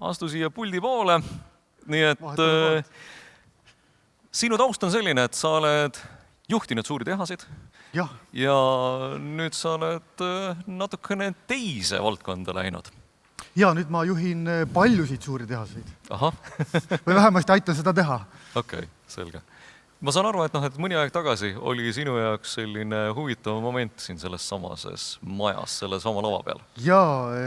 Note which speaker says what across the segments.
Speaker 1: astu siia puldi poole. Nii et sinu taust on selline, et sa oled juhtinud suuri tehaseid
Speaker 2: ja
Speaker 1: nüüd sa oled natukene teise valdkonda läinud.
Speaker 2: Ja nüüd ma juhin paljusid suuri tehaseid.
Speaker 1: Aha.
Speaker 2: Või vähemasti aitan seda teha.
Speaker 1: Okei, selge. Ma saan aru, et mõni aeg tagasi oli sinu jaoks selline huvitav moment siin selles samases majas, selle sama lava peal.
Speaker 2: Ja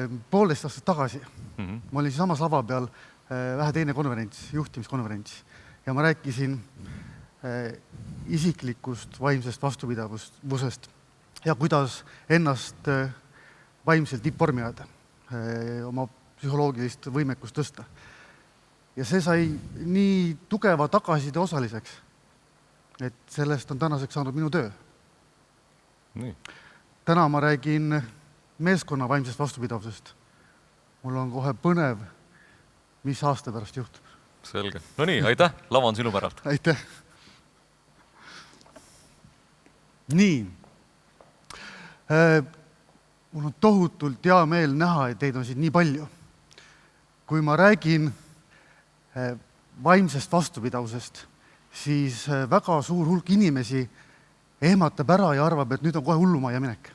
Speaker 2: 1,5 aastat tagasi ma olin samas lava peal vähe teine konverents, juhtimiskonverents. Ja ma rääkisin isiklikust vaimsest vastupidavusest ja kuidas ennast vaimselt tippvormi ajada, oma psühholoogilist võimekust tõsta. Ja see sai nii tugeva tagasiside osaliseks, et sellest on tänaseks saanud minu töö.
Speaker 1: Nii.
Speaker 2: Täna ma räägin meeskonna vaimsest vastupidavusest. Mul on kohe põnev, mis aasta pärast juhtub.
Speaker 1: Selge. No nii, aitäh, lava on sinu päralt.
Speaker 2: Aitäh. Nii. Mul on tohutult hea meel näha, et teid on siin nii palju. Kui ma räägin vaimsest vastupidavusest, siis väga suur hulk inimesi ehmatab ära ja arvab, et nüüd on kohe hullumajja minek.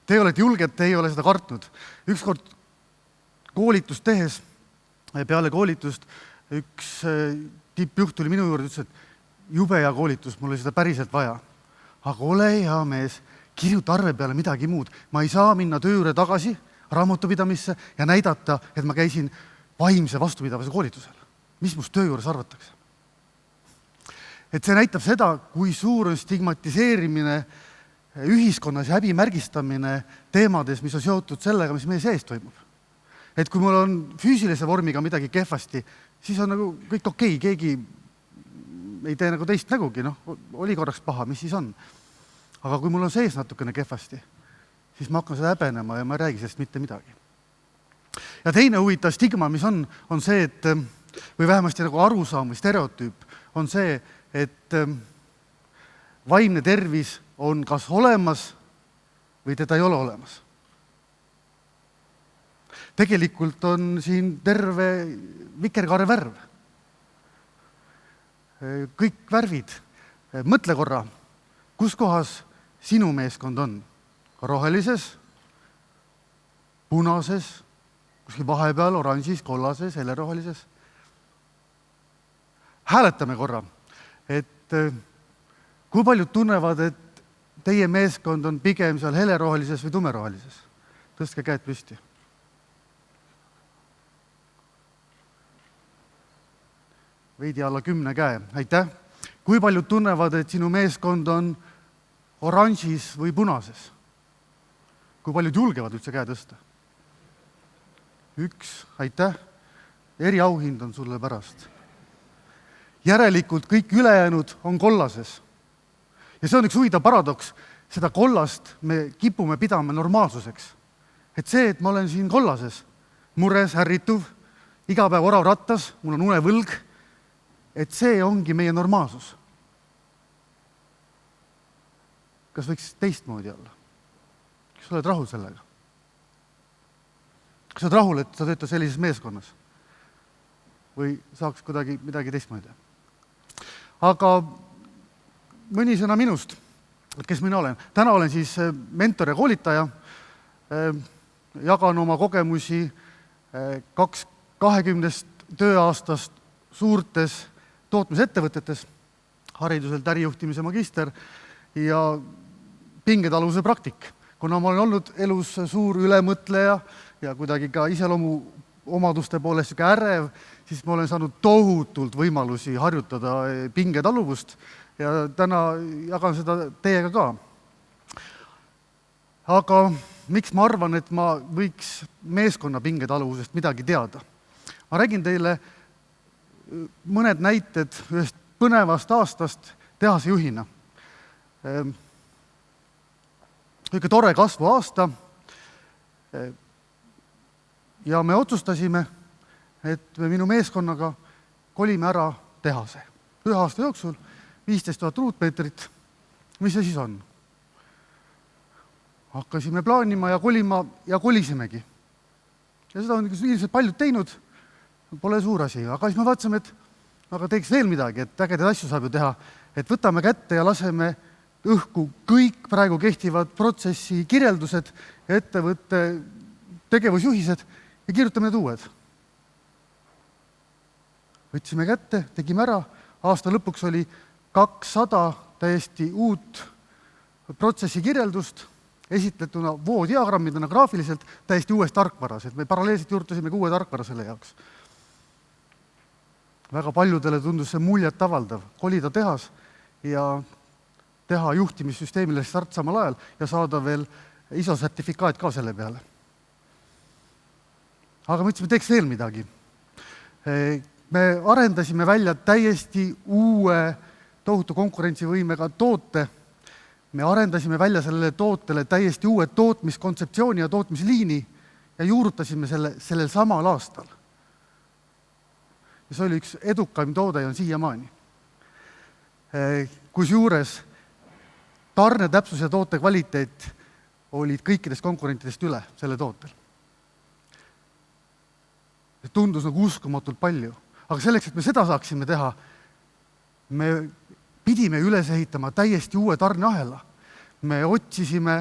Speaker 2: Te olete julged, te ei ole seda kartnud. Ükskord koolitust tehes, peale koolitust, üks tippjuht tuli minu juurde ja ütles, et jube hea koolitus, mul oli seda päriselt vaja. Aga ole hea mees, kirjuta arve peale midagi muud. Ma ei saa minna töö juurde tagasi raamatupidamisse ja näidata, et ma käisin vaimse vastupidavuse koolitusel. Mis must töö juures arvatakse? Et see näitab seda, kui suur on stigmatiseerimine ühiskonnas ja häbimärgistamine teemades, mis on seotud sellega, mis meie sees toimub. Et kui mul on füüsilise vormiga midagi kehvasti, siis on nagu kõik okei, keegi ei tee nagu teist nägugi, oli korraks paha, mis siis on. Aga kui mul on sees natukene kehvasti, siis ma hakkan seda häbenema ja ma ei räägi sellest mitte midagi. Ja teine huvitav stigma, mis on see, et, või vähemasti nagu arusaam või stereotüüp, on see, et vaimne tervis on kas olemas või teda ei ole olemas. Tegelikult on siin terve vikerkaare värv. Kõik värvid. Mõtle korra, kus kohas sinu meeskond on? Rohelises, punases, kuskil vahepeal, oranžis, kollases, helerohelises. Hääletame korra, et kui paljud tunnevad, et teie meeskond on pigem seal helerohelises või tumerohelises? Tõstke käed püsti. Veidi alla 10 käe. Aitäh. Kui paljud tunnevad, et sinu meeskond on oranžis või punases? Kui paljud julgevad üldse käe tõsta? 1. Aitäh. Eriauhind on sulle pärast. Järelikult kõik ülejäänud on kollases. Ja see on üks huvitav paradoks. Seda kollast me kipume pidama normaalsuseks. Et see, et ma olen siin kollases, mures, ärrituv, iga päev orav rattas, mul on unevõlg, et see ongi meie normaalsus. Kas võiks teistmoodi olla? Kas sa oled rahul sellega? Kas sa oled rahul, et sa töötad sellises meeskonnas? Või saaks kuidagi midagi teistmoodi? Aga mõni sõna minust, kes mina olen. Täna olen siis mentor ja koolitaja. Jagan oma kogemusi 20 tööaastast suurtes tootmisettevõtetes, hariduselt ärijuhtimise magister ja pingetaluvuse praktik. Kuna ma olen olnud elus suur ülemõtleja ja kuidagi ka iseloomu omaduste poolest siuke ärev, siis ma olen saanud tohutult võimalusi harjutada pingetaluvust ja täna jagan seda teiega ka. Aga miks ma arvan, et ma võiks meeskonna pingetaluvusest midagi teada? Ma räägin teile mõned näited ühest põnevast aastast tehase juhina. Kõige tore kasvu aasta ja me otsustasime, et me minu meeskonnaga kolime ära tehase. 1 aasta jooksul 15 000 ruutmeetrit. Mis see siis on? Hakkasime plaanima ja kolima ja kolisimegi. Ja seda on ilmselt paljud teinud, pole suur asi. Aga siis me vaatasime, et aga teeks veel midagi, et ägedaid asju saab ju teha. Et võtame kätte ja laseme õhku kõik praegu kehtivad protsessi kirjeldused, ettevõtte tegevusjuhised ja kirjutame need uued. Võtsime kätte, tegime ära, aasta lõpuks oli 200 täiesti uut protsessi kirjeldust, esitletuna voodiagrammidena graafiliselt täiesti uues tarkvaras, et me paralleelselt juurtasime ka uue tarkvara selle jaoks. Väga paljudele tundus see muljet avaldav, kolida tehas ja teha juhtimissüsteemile start samal ajal ja saada veel ISO sertifikaat ka selle peale. Aga me ütlesime, teeks veel midagi. Me arendasime välja täiesti uue tohutu konkurentsivõimega toote. Me arendasime välja sellele tootele täiesti uue tootmiskontseptsiooni ja tootmisliini ja juurutasime sellel samal aastal. Ja see oli üks edukaim toode ja on siiamaani. Kusjuures tarnetäpsus ja toote kvaliteet olid kõikidest konkurentidest üle selle tootel. See tundus nagu uskumatult palju. Aga selleks, et me seda saaksime teha, me pidime üles ehitama täiesti uue tarneahela. Me otsisime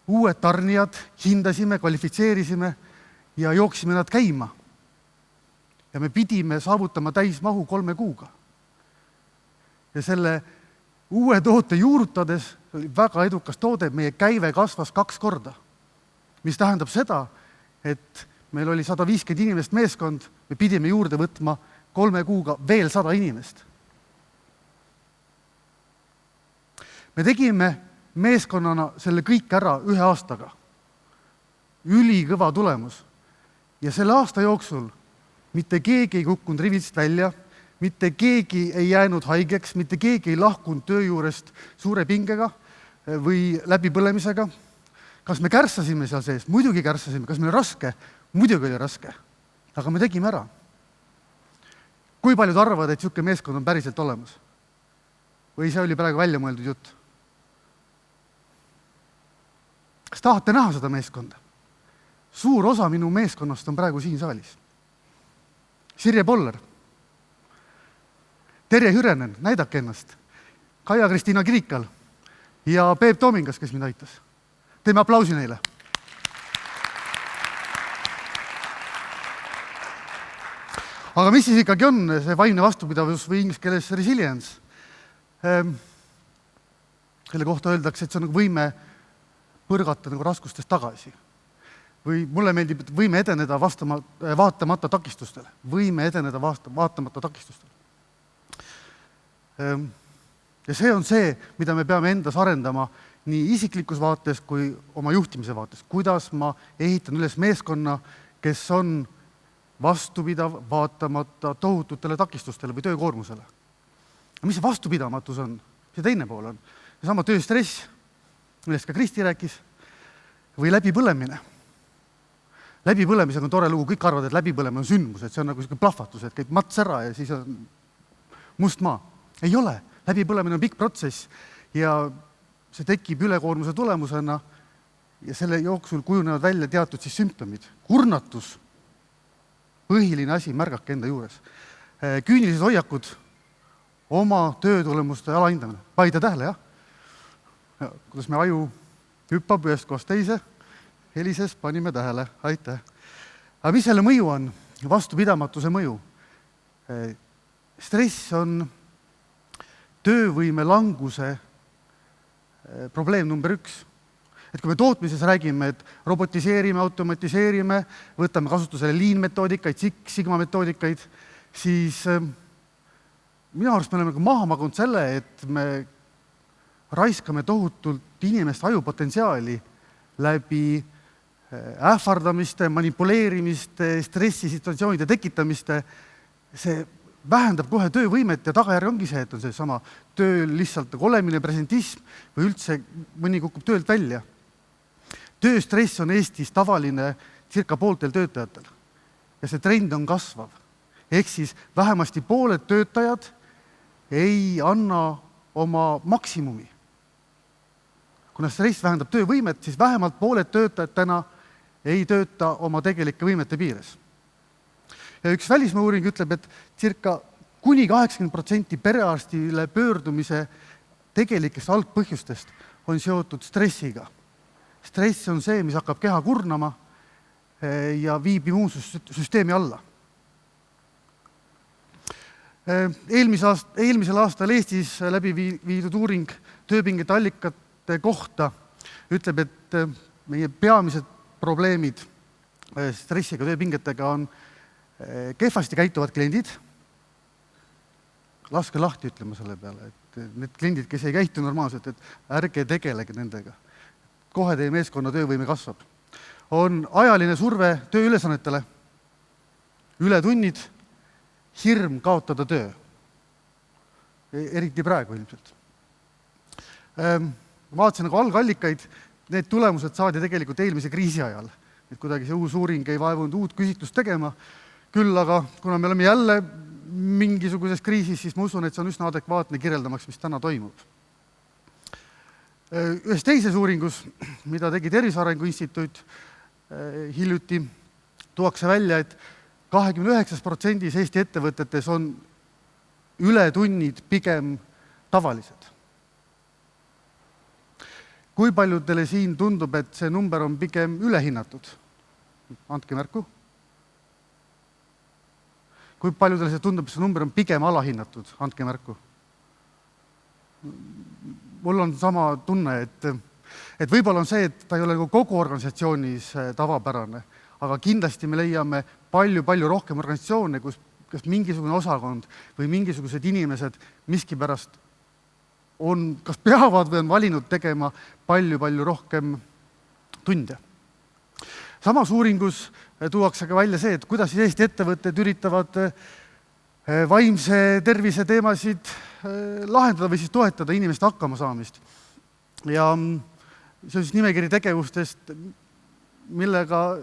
Speaker 2: uued tarnijad, hindasime, kvalifitseerisime ja jooksime nad käima. Ja me pidime saavutama täismahu 3 kuuga. Ja selle uue toote juurutades oli väga edukas toode, meie käive kasvas 2 korda. Mis tähendab seda, et meil oli 150 inimest meeskond, me pidime juurde võtma 3 kuuga veel 100 inimest. Me tegime meeskonnana selle kõik ära 1 aastaga. Ülikõva tulemus. Ja selle aasta jooksul mitte keegi ei kukkunud rivist välja, mitte keegi ei jäänud haigeks, mitte keegi ei lahkunud töö juurest suure pingega või läbipõlemisega. Kas me kärssasime seal sees? Muidugi kärssasime. Kas meil oli raske? Muidugi oli raske. Aga me tegime ära. Kui paljud arvavad, et siuke meeskond on päriselt olemas? Või see oli praegu välja mõeldud jutt? Kas tahate näha seda meeskonda? Suur osa minu meeskonnast on praegu siin saalis. Sirje Poller, Terje Hürenen, näidake ennast, Kaia-Kristiina Kirikal ja Peep Toomingas, kes mind aitas. Teeme aplausi neile. Aga mis siis ikkagi on see vaimne vastupidavus või inglise keeles resilience? Selle kohta öeldakse, et see on nagu võime põrgata nagu raskustest tagasi. Või mulle meeldib, et võime edeneda vaatamata takistustele. Võime edeneda vaatamata takistustele. Ja see on see, mida me peame endas arendama nii isiklikus vaates kui oma juhtimise vaates. Kuidas ma ehitan üles meeskonna, kes on vastupidav vaatamata tohututele takistustele või töökoormusele. Ja mis see vastupidamatus on? See teine pool on. Sama tööstress, millest ka Kristi rääkis, või läbipõlemine. Läbipõlemisega on tore lugu, kõik arvavad, et läbipõlemine on sündmus, et see on nagu plahvatus, et käib mats ära ja siis on must maa. Ei ole. Läbipõlemine on pikk protsess ja see tekib ülekoormuse tulemusena ja selle jooksul kujunevad välja teatud siis sümptomid. Kurnatus, põhiline asi, märgake enda juures. Küünilised hoiakud, oma töötulemuste alahindamine. Paide tähele, jah? Kuidas me aju hüppab ühest kohast teise, helises panime tähele, aitäh. Aga mis selle mõju on? Vastupidamatuse mõju. Stress on töövõime languse probleem number 1. Et kui me tootmises räägime, et robotiseerime, automatiseerime, võtame kasutusele lean metoodikaid, sigma metoodikaid, siis minu arust me oleme maha magunud selle, et me raiskame tohutult inimeste ajupotentsiaali läbi ähvardamiste, manipuleerimiste, stressisituatsioonide tekitamiste. See vähendab kohe töövõimet ja tagajärg ongi see, et on see sama tööl lihtsalt olemine, presentism või üldse mõni kukub töölt välja. Tööstress on Eestis tavaline circa pooltel töötajatel ja see trend on kasvav. Ehk siis vähemasti pooled töötajad ei anna oma maksimumi. Kuna stress vähendab töövõimet, siis vähemalt pooled töötajad täna ei tööta oma tegelike võimete piires. Ja üks välismaa uuring ütleb, et circa kuni 80% perearstile pöördumise tegelikest algpõhjustest on seotud stressiga. Stress on see, mis hakkab keha kurnama ja viib immuunsüsteemi alla. Eelmisel aastal Eestis läbi viidud uuring tööpingete allikate kohta ütleb, et meie peamised probleemid stressiga, tööpingetega on kehvasti käituvad kliendid. Laske lahti ütlema selle peale, et need kliendid, kes ei käitu normaalselt, et ärge tegelege nendega. Kohe teie meeskonna töövõime kasvab. On ajaline surve tööülesannetele, ületunnid, hirm kaotada töö. Eriti praegu ilmselt. Vaatasin nagu algallikaid, need tulemused saadi tegelikult eelmise kriisi ajal. Et kuidagi see uus uuring ei vaevunud uut küsitlust tegema. Küll aga, kuna me oleme jälle mingisuguses kriisis, siis ma usun, et see on üsna adekvaatne kirjeldamaks, mis täna toimub. Ühes teises uuringus, mida tegi Tervise Arengu Instituut hiljuti, tuuakse välja, et 29% Eesti ettevõtetes on ületunnid pigem tavalised. Kui paljudele siin tundub, et see number on pigem ülehinnatud? Andke märku. Kui paljudele see tundub, et see number on pigem alahinnatud? Andke märku. Mul on sama tunne, et võib-olla on see, et ta ei ole kogu organisatsioonis tavapärane, aga kindlasti me leiame palju rohkem organisatsioone, kus mingisugune osakond või mingisugused inimesed miskipärast on, kas peavad või on valinud tegema palju rohkem tunde. Samas uuringus tuuakse ka välja see, et kuidas Eesti ettevõtted üritavad vaimse tervise teemasid lahendada või siis toetada inimeste hakkama saamist. Ja see on siis nimekiri tegevustest, millega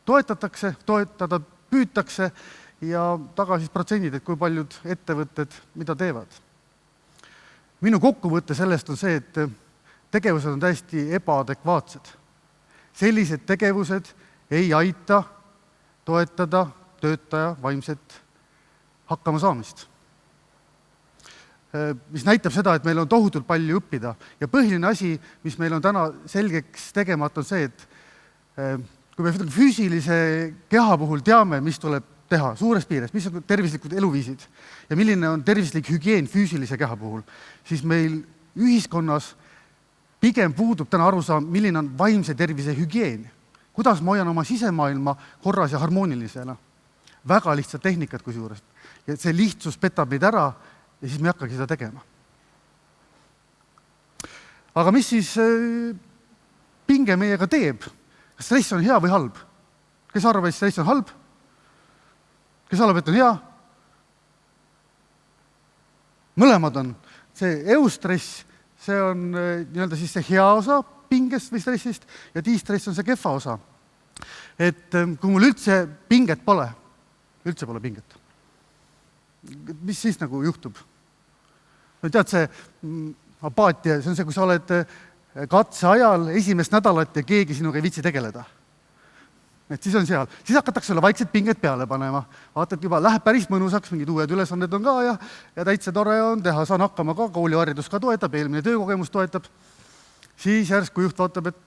Speaker 2: toetada püütakse ja tagasi protsendid, et kui paljud ettevõtted mida teevad. Minu kokkuvõte sellest on see, et tegevused on täiesti ebaadekvaatsed. Sellised tegevused ei aita toetada töötaja vaimset hakkama saamist. Mis näitab seda, et meil on tohutult palju õppida. Ja põhiline asi, mis meil on täna selgeks tegemata, on see, et kui me füüsilise keha puhul teame, mis tuleb teha suures piires, mis on tervislikud eluviisid ja milline on tervislik hügieen füüsilise keha puhul, siis meil ühiskonnas pigem puudub täna arusaam, milline on vaimse tervise hügieen. Kuidas ma hoian oma sisemaailma korras ja harmoonilisena? Väga lihtsad tehnikad kusjuures. Ja see lihtsus petab meid ära ja siis me ei hakkagi seda tegema. Aga mis siis pinge meiega teeb? Kas stress on hea või halb? Kes arvab, et stress on halb? Kes arvab, et on hea? Mõlemad on. See eustress, see on nii-öelda siis see hea osa pingest või stressist ja distress on see kehva osa. Et kui mul üldse pinget pole, pinget, mis siis nagu juhtub? Tead, see apaatia, see on see, kui sa oled katse ajal esimest nädalat ja keegi sinuga ei viitsi tegeleda. Et siis on seal. Siis hakatakse sulle vaikselt pinget peale panema. Vaatad juba, läheb päris mõnusaks, mingid uued ülesanded on ka ja täitsa tore on teha, saan hakkama ka, kooliharidus ka toetab, eelmine töökogemus toetab. Siis järsku juht vaatab, et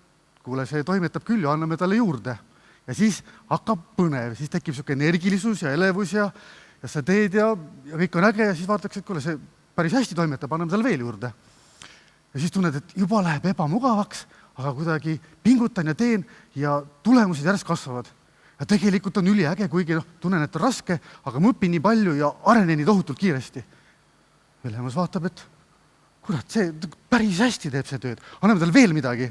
Speaker 2: kuule, see toimetab küll ja anname talle juurde. Ja siis hakkab põnev, siis tekib siuke energilisus ja elevus ja sa teed ja kõik on äge ja siis vaadatakse, et kuule, see päris hästi toimetab, anname talle veel juurde. Ja siis tunned, et juba läheb ebamugavaks, aga kuidagi pingutan ja teen ja tulemused järjest kasvavad. Ja tegelikult on üliäge, kuigi tunnen, et on raske, aga ma õpin nii palju ja arenen nii tohutult kiiresti. Ülemus vaatab, et kurat, see päris hästi teeb see tööd, anname talle veel midagi.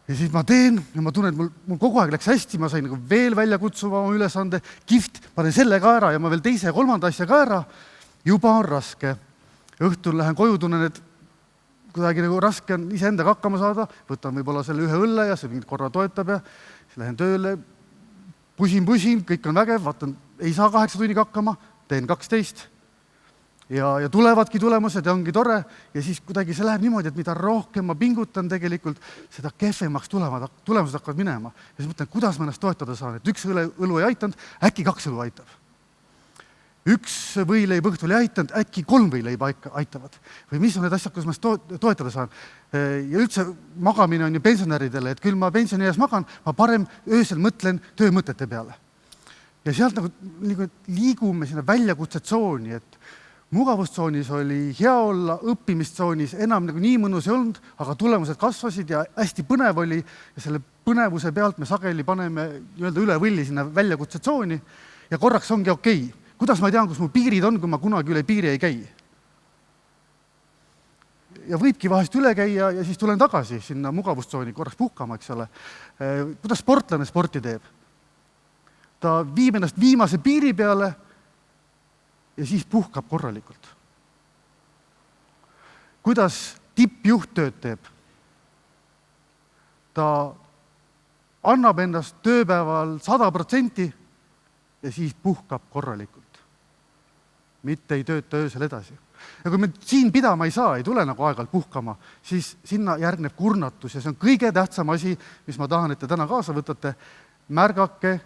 Speaker 2: Ja siis ma teen ja ma tunnen, et mul kogu aeg läks hästi, ma sain nagu veel välja kutsuva oma ülesande, kihvt, panen selle ka ära ja ma veel teise ja kolmanda asja ka ära, juba on raske. Õhtul lähen koju, tunnen, et kuidagi nagu raske on iseendaga hakkama saada, võtan võib-olla selle ühe õlle ja see mingit korra toetab ja siis lähen tööle, pusin, kõik on vägev, vaatan, ei saa 8 tunniga hakkama, teen 12 ja tulevadki tulemused ja ongi tore ja siis kuidagi see läheb niimoodi, et mida rohkem ma pingutan tegelikult, seda kehvemaks tulemused hakkavad minema. Ja siis mõtlen, kuidas ma ennast toetada saan, et üks õlu ei aitanud, äkki 2 õlu aitab. Üks võileib õhtul ei aitanud, äkki 3 võileiba aitavad. Või mis on need asjad, kus ma toetada saan? Ja üldse magamine on ju pensionäridele, et küll ma pensionieas magan, ma parem öösel mõtlen töömõtete peale. Ja sealt nagu liigume sinna väljakutsetsooni, et mugavustsoonis oli hea olla, õppimistsoonis enam nagu nii mõnus ei olnud, aga tulemused kasvasid ja hästi põnev oli ja selle põnevuse pealt me sageli paneme üle võlli sinna väljakutsetsooni ja korraks ongi okei. Kuidas ma tean, kus mu piirid on, kui ma kunagi üle piiri ei käi? Ja võibki vahest üle käia ja siis tulen tagasi sinna mugavustsooni korraks puhkama, eks ole. Kuidas sportlane sporti teeb? Ta viib ennast viimase piiri peale ja siis puhkab korralikult. Kuidas tippjuht tööd teeb? Ta annab ennast tööpäeval 100% ja siis puhkab korralikult. Mitte ei tööta öösel edasi. Ja kui me siin pidama ei saa, ei tule nagu aeg-ajalt puhkama, siis sinna järgneb kurnatus ja see on kõige tähtsam asi, mis ma tahan, et te täna kaasa võtate. Märgake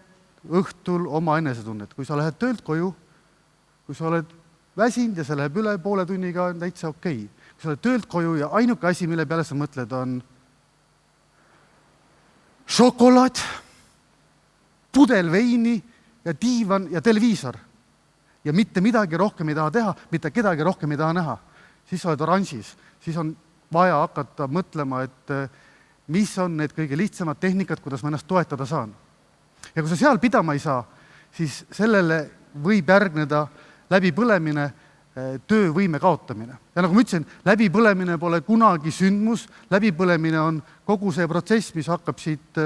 Speaker 2: õhtul oma enesetunnet. Kui sa lähed töölt koju, kui sa oled väsinud ja see läheb üle poole tunniga, on täitsa okei. Kui sa oled töölt koju ja ainuke asi, mille peale sa mõtled, on šokolaad, pudel veini ja diivan ja televiisor. Ja mitte midagi rohkem ei taha teha, mitte kedagi rohkem ei taha näha. Siis sa oled oranžis, siis on vaja hakata mõtlema, et mis on need kõige lihtsamad tehnikad, kuidas ma ennast toetada saan. Ja kui sa seal pidama ei saa, siis sellele võib järgneda läbipõlemine, töövõime kaotamine. Ja nagu ma ütlesin, läbipõlemine pole kunagi sündmus, läbipõlemine on kogu see protsess, mis hakkab siit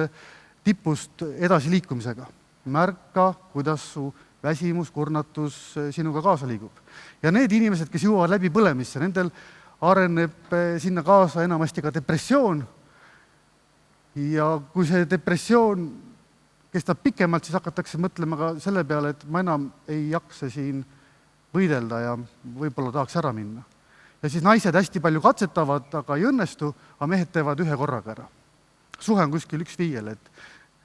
Speaker 2: tipust edasi liikumisega. Märka, kuidas su väsimus, kurnatus sinuga kaasa liigub. Ja need inimesed, kes jõuavad läbi põlemisse, nendel areneb sinna kaasa enamasti ka depressioon. Ja kui see depressioon kestab pikemalt, siis hakatakse mõtlema ka selle peale, et ma enam ei jaksa siin võidelda ja võib-olla tahaks ära minna. Ja siis naised hästi palju katsetavad, aga ei õnnestu, aga mehed teevad ühe korraga ära. Suhe on kuskil 1:5,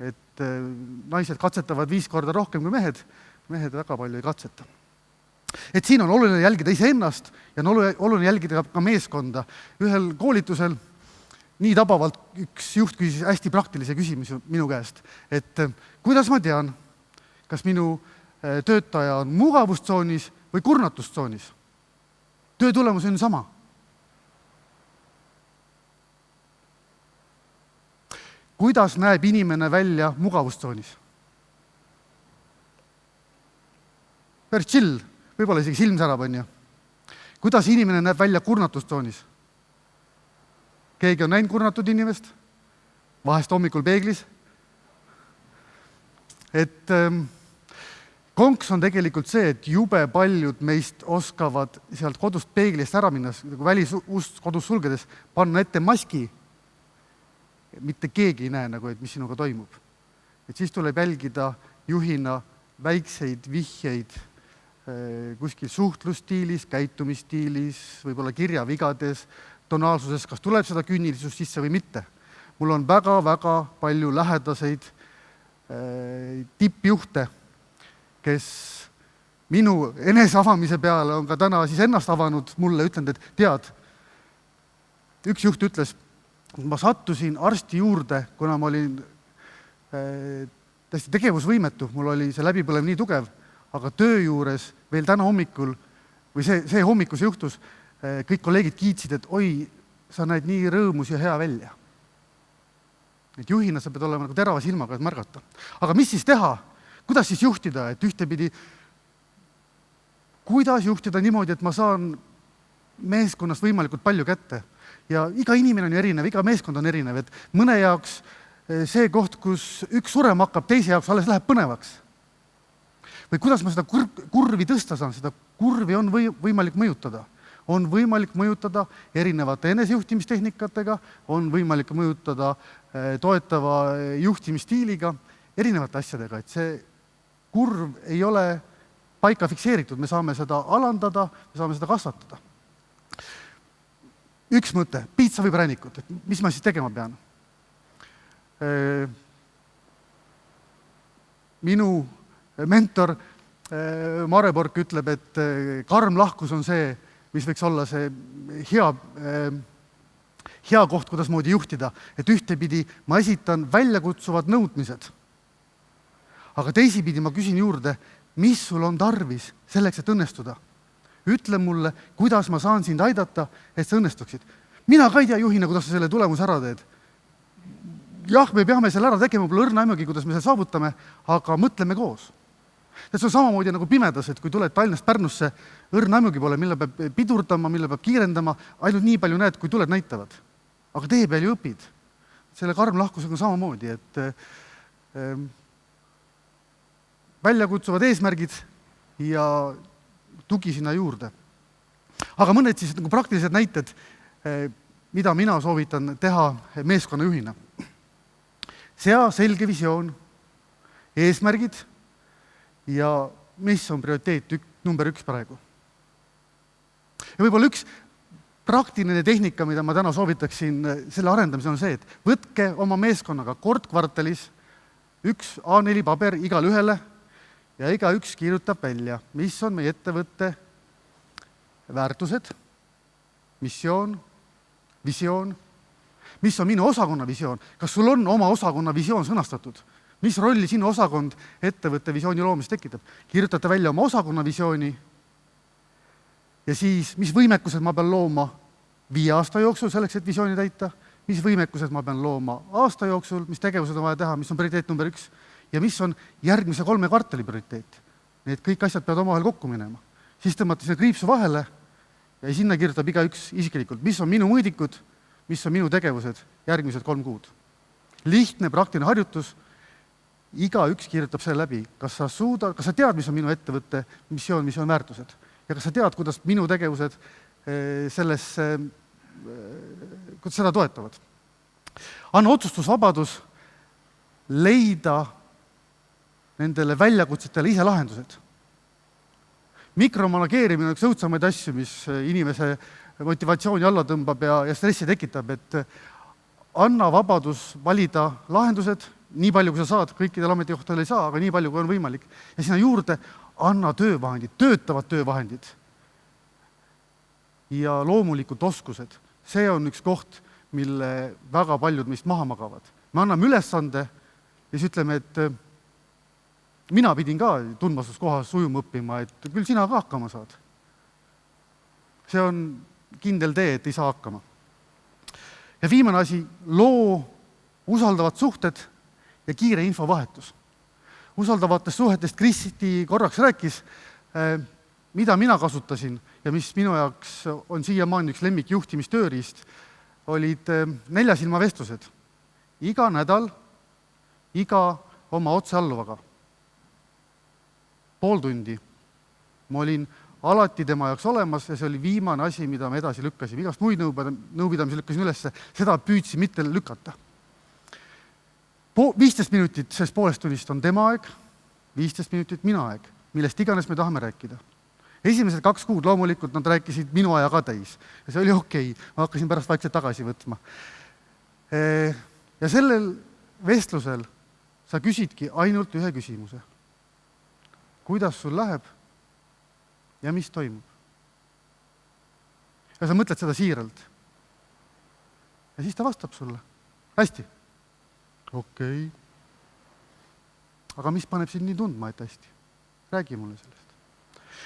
Speaker 2: et naised katsetavad 5 korda rohkem kui mehed väga palju ei katseta. Et siin on oluline jälgida iseennast ja on oluline jälgida ka meeskonda. Ühel koolitusel nii tabavalt üks juht küsis hästi praktilise küsimuse minu käest, et kuidas ma tean, kas minu töötaja on mugavustsoonis või kurnatustsoonis? Töö tulemus on sama. Kuidas näeb inimene välja mugavustsoonis? Päris chill, võib-olla isegi silm särab, on ju. Kuidas inimene näeb välja kurnatustsoonis? Keegi on näinud kurnatud inimest? Vahest hommikul peeglis? Et konks on tegelikult see, et jube paljud meist oskavad sealt kodust peeglist ära minna, välisust kodus sulgedes, panna ette maski. Mitte keegi ei näe, et mis sinuga toimub. Et siis tuleb jälgida juhina väikseid vihjeid kuskil suhtlusstiilis, käitumisstiilis, võib-olla kirjavigades, tonaalsuses, kas tuleb seda küünilisust sisse või mitte. Mul on väga-väga palju lähedaseid tippjuhte, kes minu eneseavamise peale on ka täna siis ennast avanud mulle, ütlenud, et tead, üks juht ütles, ma sattusin arsti juurde, kuna ma olin täiesti tegevusvõimetu, mul oli see läbipõlev nii tugev, aga töö juures veel täna hommikul, või see hommikus juhtus, kõik kolleegid kiitsid, et oi, sa näed nii rõõmus ja hea välja. Et juhina sa pead olema nagu terava silmaga, et märgata. Aga mis siis teha? Kuidas siis juhtida? Et ühtepidi, kuidas juhtida niimoodi, et ma saan meeskonnast võimalikult palju kätte? Ja iga inimene on erinev, iga meeskond on erinev, et mõne jaoks see koht, kus üks surema hakkab, teise jaoks alles läheb põnevaks. Või kuidas ma seda kurvi tõsta saan, seda kurvi on võimalik mõjutada. On võimalik mõjutada erinevate enesejuhtimistehnikatega, on võimalik mõjutada toetava juhtimisstiiliga, erinevate asjadega, et see kurv ei ole paika fikseeritud, me saame seda alandada, me saame seda kasvatada. Üks mõte, piitsa või präänikut, et mis ma siis tegema pean? Minu mentor Mare Bork ütleb, et karm lahkus on see, mis võiks olla see hea koht, kuidas moodi juhtida, et ühtepidi ma esitan väljakutsuvad nõudmised, aga teisipidi ma küsin juurde, mis sul on tarvis selleks, et õnnestuda. Ütle mulle, kuidas ma saan sind aidata, et sa õnnestuksid. Mina ka ei tea juhina, kuidas sa selle tulemus ära teed. Jah, me peame selle ära tegema, pole õrna aimugi, kuidas me selle saavutame, aga mõtleme koos. See on samamoodi nagu pimedas, et kui tuled Tallinnast Pärnusse, õrna aimugi pole, mille peab pidurdama, mille peab kiirendama, ainult nii palju näed, kui tuled näitavad. Aga tee peal ju õpid. Selle karm lahkusega samamoodi, et väljakutsuvad eesmärgid ja tugi sinna juurde. Aga mõned siis nagu praktilised näited, mida mina soovitan teha meeskonnajuhina. Sea selge visioon, eesmärgid ja mis on prioriteet number 1 praegu. Ja võib-olla üks praktiline tehnika, mida ma täna soovitaksin selle arendamisel on see, et võtke oma meeskonnaga kord kvartalis 1 A4 paber igale ühele ja igaüks kirjutab välja, mis on meie ettevõtte väärtused, missioon, visioon, mis on minu osakonna visioon, kas sul on oma osakonna visioon sõnastatud, mis rolli sinu osakond ettevõtte visiooni loomist tekitab. Kirjutate välja oma osakonna visiooni ja siis, mis võimekused ma pean looma 5 aasta jooksul selleks, et visiooni täita, mis võimekused ma pean looma aasta jooksul, mis tegevused on vaja teha, mis on prioriteet number 1 ja mis on järgmise 3 kvartali prioriteet. Need kõik asjad peavad omavahel kokku minema. Siis tõmmata selle kriipsu vahele ja sinna kirjutab igaüks isiklikult, mis on minu mõõdikud, mis on minu tegevused järgmised 3 kuud. Lihtne, praktiline harjutus, igaüks kirjutab selle läbi, kas sa tead, mis on minu ettevõtte missioon, mis on väärtused ja kas sa tead, kuidas minu tegevused kuidas seda toetavad. Anna otsustusvabadus leida nendele väljakutsetele ise lahendused. Mikromanageerimine on üks õudsamaid asju, mis inimese motivatsiooni alla tõmbab ja stressi tekitab, et anna vabadus valida lahendused, nii palju, kui sa saad, kõikidel ametikohtadel ei saa, aga nii palju, kui on võimalik. Ja sinna juurde anna töövahendid, töötavad töövahendid ja loomulikult oskused. See on üks koht, mille väga paljud meist maha magavad. Me anname ülesande ja siis ütleme, et mina pidin ka tundmatus kohas ujuma õppima, et küll sina ka hakkama saad. See on kindel tee, et ei saa hakkama. Ja viimane asi, loo usaldavad suhted ja kiire infovahetus. Usaldavatest suhetest Kristi korraks rääkis, mida mina kasutasin ja mis minu jaoks on siiamaani üks lemmik juhtimistööriist, olid 4 silma vestlused. Iga nädal, iga oma otsealluvaga. Pool tundi. Ma olin alati tema jaoks olemas ja see oli viimane asi, mida me edasi lükkasime. Igast muid nõupidamisi lükkasin üles, seda püüdsin mitte lükata. 15 minutit sellest poolest tunnist on tema aeg, 15 minutit mina aeg, millest iganes me tahame rääkida. Esimesed 2 kuud loomulikult nad rääkisid minu aja ka täis ja see oli okei. Ma hakkasin pärast vaikselt tagasi võtma. Ja sellel vestlusel sa küsidki ainult ühe küsimuse. Kuidas sul läheb ja mis toimub? Ja sa mõtled seda siiralt. Ja siis ta vastab sulle. Hästi. Okei. Aga mis paneb sind nii tundma, et hästi? Räägi mulle sellest.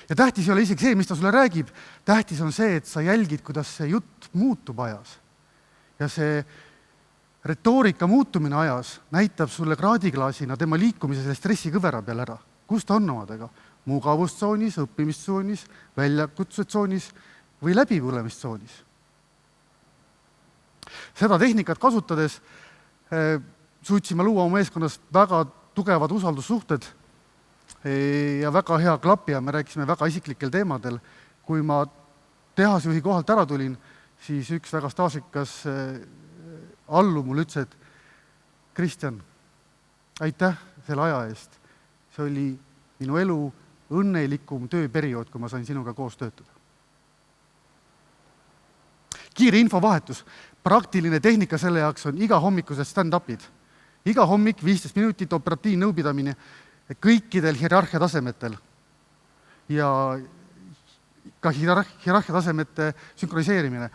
Speaker 2: Ja tähtis ei ole isegi see, mis ta sulle räägib. Tähtis on see, et sa jälgid, kuidas see jutt muutub ajas. Ja see retoorika muutumine ajas näitab sulle kraadiklaasina tema liikumise selle stressikõvera peal ära. Kus ta on omadega? Mugavustsoonis, õppimistsoonis, väljakutsutsoonis või läbipõlemistsoonis. Seda tehnikat kasutades suutsime luua oma meeskonnas väga tugevad usaldussuhted ja väga hea klapi ja me rääkisime väga isiklikel teemadel. Kui ma tehasjuhi kohalt ära tulin, siis üks väga staažikas allu mulle ütles, et Kristjan, aitäh selle aja eest. See oli minu elu õnnelikum tööperiood, kui ma sain sinuga koos töötada. Kiire infovahetus. Praktiline tehnika selle jaoks on iga hommikused stand-upid. Iga hommik 15 minutit operatiivnõupidamine kõikidel hierarhia tasemetel. Ja ka hierarhia tasemete sünkroniseerimine.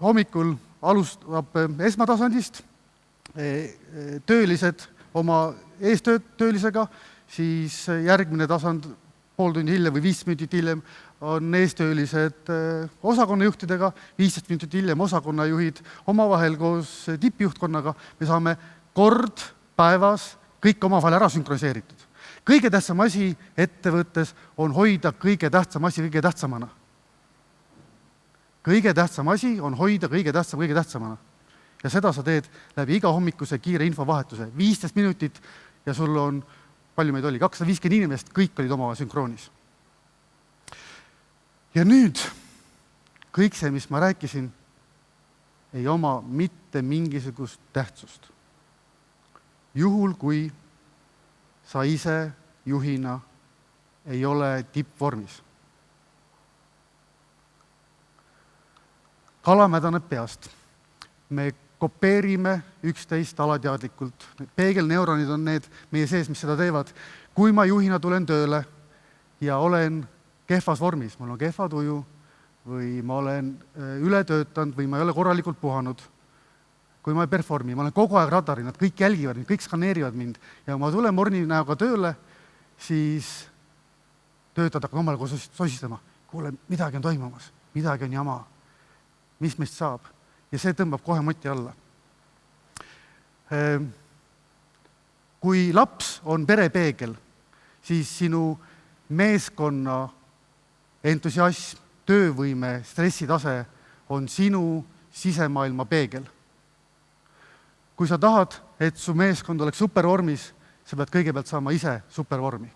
Speaker 2: Hommikul alustab esmatasandist, töölised oma eestöölisega, siis järgmine tasand pool tundi hiljem või 5 minutit hiljem on eestöölised osakonnajuhtidega, 15 minutit hiljem osakonnajuhid omavahel koos tippjuhtkonnaga. Me saame kord päevas kõik omavahel ära sünkroniseeritud. Kõige tähtsam asi ettevõttes on hoida kõige tähtsam asi kõige tähtsamana. Kõige tähtsam asi on hoida kõige tähtsamana. Ja seda sa teed läbi iga hommikuse kiire infovahetuse. 15 minutit ja sul on, palju meid oli, 250 inimest, kõik olid oma sünkroonis. Ja nüüd kõik see, mis ma rääkisin, ei oma mitte mingisugust tähtsust. Juhul, kui sa ise juhina ei ole tippvormis. Kala mädaneb peast. Me kopeerime üksteist alateadlikult. Peegelneuronid on need meie sees, mis seda teevad. Kui ma juhina tulen tööle ja olen kehvas vormis, mul on kehva tuju või ma olen ületöötanud või ma ei ole korralikult puhanud, kui ma ei performi, ma olen kogu aeg radari, nad kõik jälgivad mind, kõik skaneerivad mind ja kui ma tulen morni näoga tööle, siis töötad hakkad omale koos sosistama. Kuule, midagi on toimumas, midagi on jama, mis meist saab ja see tõmbab kohe moti alla. Kui laps on perepeegel, siis sinu meeskonna entusiasm, töövõime, stressitase on sinu sisemaailma peegel. Kui sa tahad, et su meeskond oleks supervormis, sa pead kõigepealt saama ise supervormi.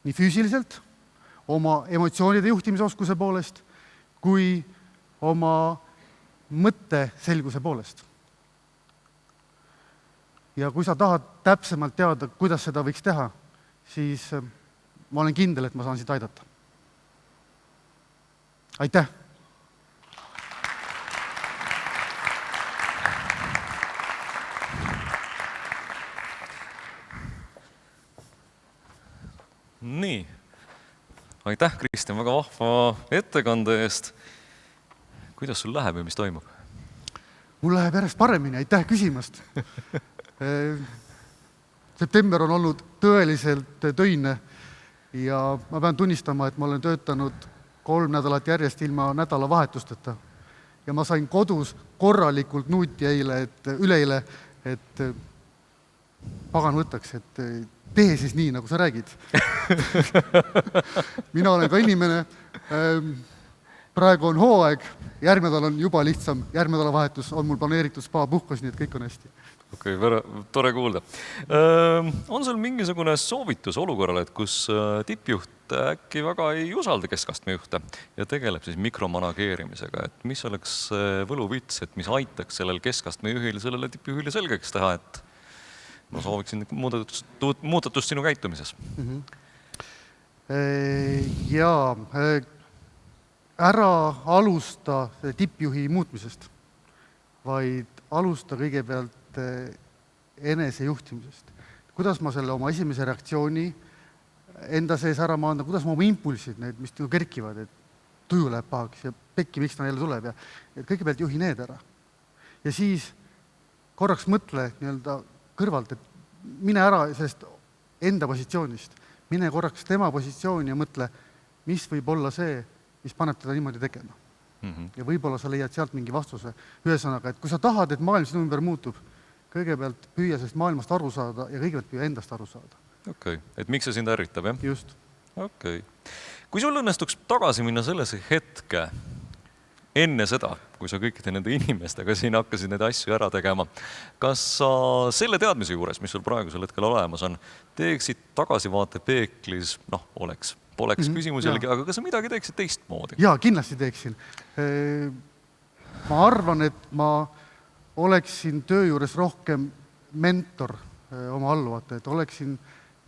Speaker 2: Nii füüsiliselt, oma emotsioonide juhtimise oskuse poolest, kui oma mõtteselguse poolest. Ja kui sa tahad täpsemalt teada, kuidas seda võiks teha, siis ma olen kindel, et ma saan siit aidata. Aitäh!
Speaker 1: Nii, aitäh, Kristjan, väga vahva ettekande eest. Kuidas sul läheb ja mis toimub?
Speaker 2: Mul läheb järjest paremini, aitäh küsimast. September on olnud tõeliselt töine ja ma pean tunnistama, et ma olen töötanud 3 nädalat järjest ilma nädalavahetusteta. Ja ma sain kodus korralikult nuuti üleile, et pagan võtaks, et tee siis nii, nagu sa räägid. Mina olen ka inimene, praegu on hooaeg, järgmine nädal on juba lihtsam, järgmine nädalavahetus on mul planeeritud spa puhkus, nii et kõik on hästi.
Speaker 1: Okei, tore kuulda. On sul mingisugune soovitus olukorrale, et kus tippjuht äkki väga ei usalda keskastme juhte ja tegeleb siis mikromanageerimisega, et mis oleks võluvits, et mis aitaks sellel keskastme juhil sellele tippjuhile selgeks teha, et ma sooviksin muudatust sinu käitumises.
Speaker 2: Jaa, ära alusta tippjuhi muutmisest, vaid alusta kõigepealt enese juhtimisest. Kuidas ma selle oma esimese reaktsiooni enda sees ära maandan, kuidas ma oma impulsid, need, mis kerkivad, et tuju läheb pahaks ja pekki, miks ta jälle tuleb ja kõigepealt juhi need ära. Ja siis korraks mõtle nii-öelda kõrvalt, et mine ära sellest enda positsioonist, mine korraks tema positsiooni ja mõtle, mis võib olla see, mis paneb teda niimoodi tegema. Ja võib-olla sa leiad sealt mingi vastuse. Ühesõnaga, et kui sa tahad, et maailm sinu ümber muutub, kõigepealt püüa sellest maailmast aru saada ja kõigepealt püüa endast aru saada.
Speaker 1: Okei, et miks see sind ärritab, jah?
Speaker 2: Just.
Speaker 1: Okei. Kui sul õnnestuks tagasi minna sellesse hetke enne seda, kui sa kõikide nende inimestega siin hakkasid neid asju ära tegema, kas sa selle teadmise juures, mis sul praegusel hetkel olemas on, teeksid tagasivaate peeklis, poleks küsimus jällegi, aga kas sa midagi teeksid teistmoodi?
Speaker 2: Jaa, kindlasti teeksin. Ma arvan, et ma oleksin töö juures rohkem mentor oma alluvate, et oleksin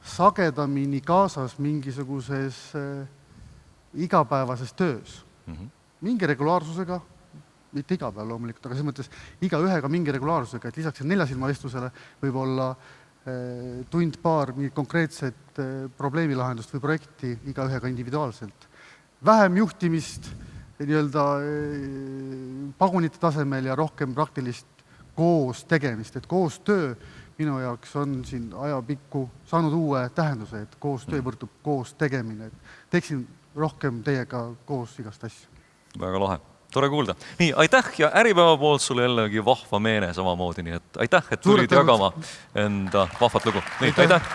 Speaker 2: sagedamini kaasas mingisuguses igapäevases töös. Mingi regulaarsusega, mitte iga päev loomulikult, aga selles mõttes igaühega mingi regulaarsusega, et lisaks 4 silmavestlusele võib olla tund-paar mingit konkreetset probleemilahendust või projekti igaühega individuaalselt. Vähem juhtimist nii-öelda pagunite tasemel ja rohkem praktilist koos tegemist, et koostöö minu jaoks on siin ajapikku saanud uue tähenduse, et koostöö võrdub koos tegemine. Teeksin rohkem teiega koos igast asju.
Speaker 1: Väga lahe. Tore kuulda. Nii, aitäh ja Äripäeva poolt sulle jällegi vahva meene samamoodi, nii et aitäh, et tulid jagama enda vahvat lugu. Nii, aitäh!